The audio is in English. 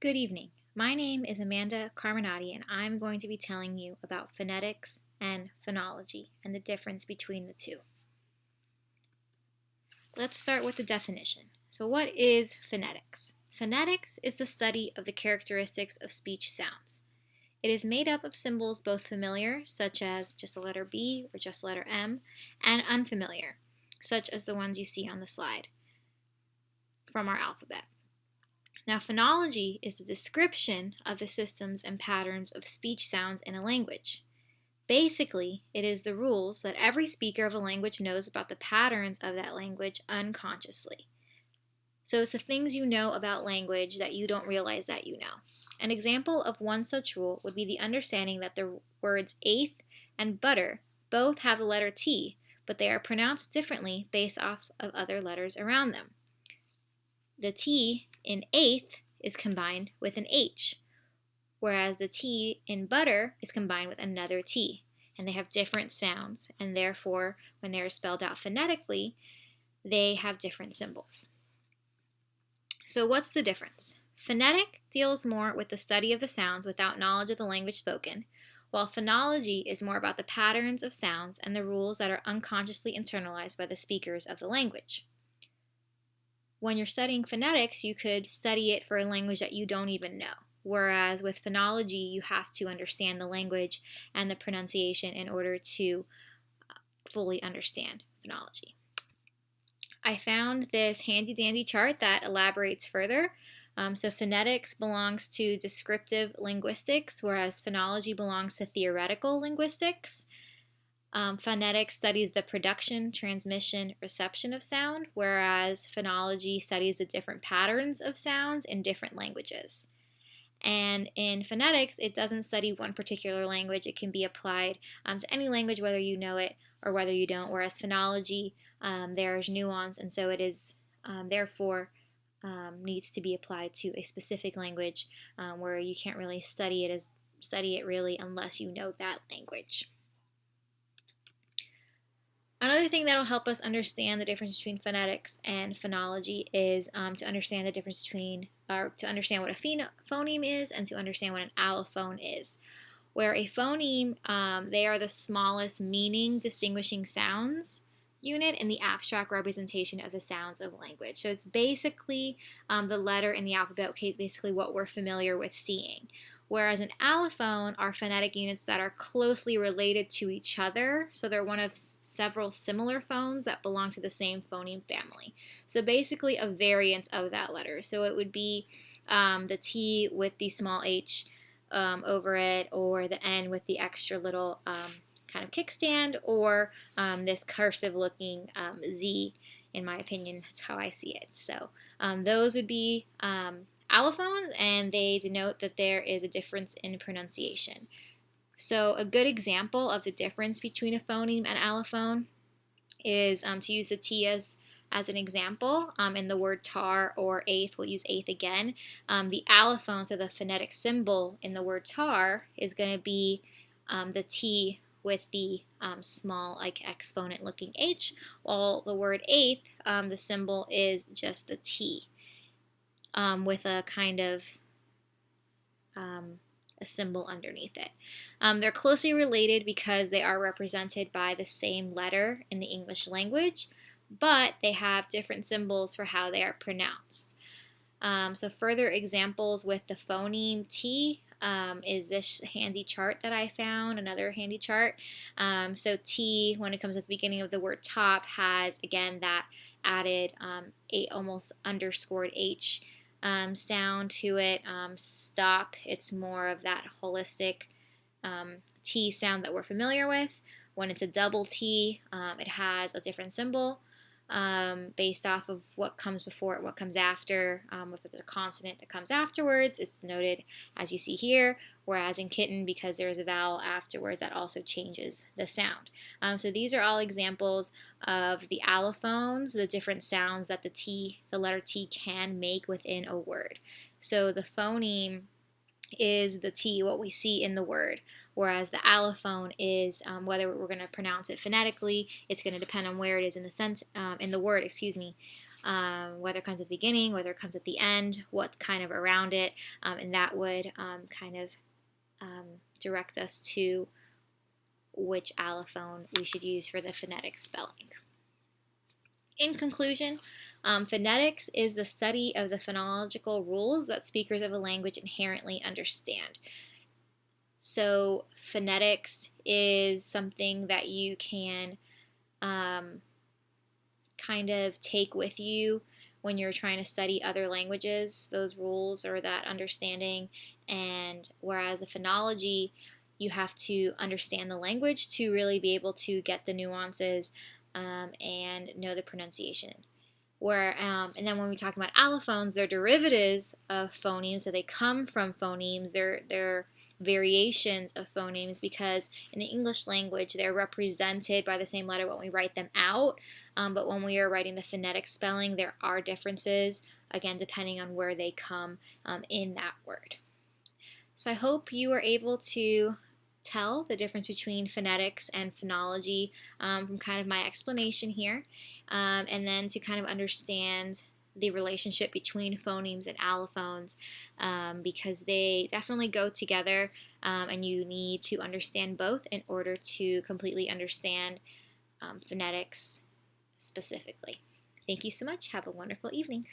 Good evening. My name is Amanda Carminati, and I'm going to be telling you about phonetics and phonology and the difference between the two. Let's start with the definition. So, what is phonetics? Phonetics is the study of the characteristics of speech sounds. It is made up of symbols both familiar, such as just a letter B or just a letter M, and unfamiliar, such as the ones you see on the slide from our alphabet. Now, phonology is the description of the systems and patterns of speech sounds in a language. Basically, it is the rules that every speaker of a language knows about the patterns of that language unconsciously. So it's the things you know about language that you don't realize that you know. An example of one such rule would be the understanding that the words eighth and butter both have the letter T, but they are pronounced differently based off of other letters around them. The T in eighth is combined with an H, whereas the T in butter is combined with another T, and they have different sounds, and therefore, when they are spelled out phonetically, they have different symbols. So what's the difference? Phonetic deals more with the study of the sounds without knowledge of the language spoken, while phonology is more about the patterns of sounds and the rules that are unconsciously internalized by the speakers of the language. When you're studying phonetics, you could study it for a language that you don't even know. Whereas with phonology, you have to understand the language and the pronunciation in order to fully understand phonology. I found this handy dandy chart that elaborates further. So phonetics belongs to descriptive linguistics, whereas phonology belongs to theoretical linguistics. Phonetics studies the production, transmission, reception of sound, whereas phonology studies the different patterns of sounds in different languages. And in phonetics, it doesn't study one particular language. It can be applied to any language, whether you know it or whether you don't, whereas phonology, there's nuance, and so it is therefore needs to be applied to a specific language where you can't really study it really unless you know that language. Another thing that'll help us understand the difference between phonetics and phonology is to understand the difference between, or to understand what a phoneme is and to understand what an allophone is. Where a phoneme, they are the smallest meaning distinguishing sounds unit in the abstract representation of the sounds of language. So it's basically the letter in the alphabet, okay, basically what we're familiar with seeing. Whereas an allophone are phonetic units that are closely related to each other. So they're one of several similar phones that belong to the same phoneme family. So basically a variant of that letter. So it would be the T with the small h over it, or the N with the extra little kind of kickstand, or this cursive looking Z. In my opinion, that's how I see it. So those would be allophones, and they denote that there is a difference in pronunciation. So a good example of the difference between a phoneme and allophone is to use the T as an example. In the word tar or eighth, we'll use eighth again. The allophone, so the phonetic symbol in the word tar, is going to be the T with the small, like exponent looking H, while the word eighth, the symbol is just the T with a kind of a symbol underneath it. They're closely related because they are represented by the same letter in the English language, but they have different symbols for how they are pronounced. So further examples with the phoneme T is this handy chart that I found, another handy chart. So T, when it comes at the beginning of the word top, has, again, that added almost underscored H sound to it. Stop, it's more of that holistic T sound that we're familiar with. When it's a double T, it has a different symbol based off of what comes before it, what comes after. If it's a consonant that comes afterwards, it's noted as you see here, whereas in kitten, because there's a vowel afterwards, that also changes the sound. So these are all examples of the allophones, the different sounds that the letter T can make within a word. So the phoneme is the T, what we see in the word, whereas the allophone is whether we're going to pronounce it phonetically. It's going to depend on where it is in the in the word, excuse me. whether it comes at the beginning, whether it comes at the end, what's kind of around it, and that would kind of direct us to which allophone we should use for the phonetic spelling. In conclusion, phonetics is the study of the phonological rules that speakers of a language inherently understand. So phonetics is something that you can kind of take with you when you're trying to study other languages, those rules or that understanding. And whereas the phonology, you have to understand the language to really be able to get the nuances and know the pronunciation. And then when we talk about allophones, they're derivatives of phonemes, so they come from phonemes. They're variations of phonemes because in the English language they're represented by the same letter when we write them out. But when we are writing the phonetic spelling, there are differences, again, depending on where they come in that word. So I hope you are able to tell the difference between phonetics and phonology from kind of my explanation here, and then to kind of understand the relationship between phonemes and allophones, because they definitely go together, and you need to understand both in order to completely understand phonetics specifically. Thank you so much. Have a wonderful evening.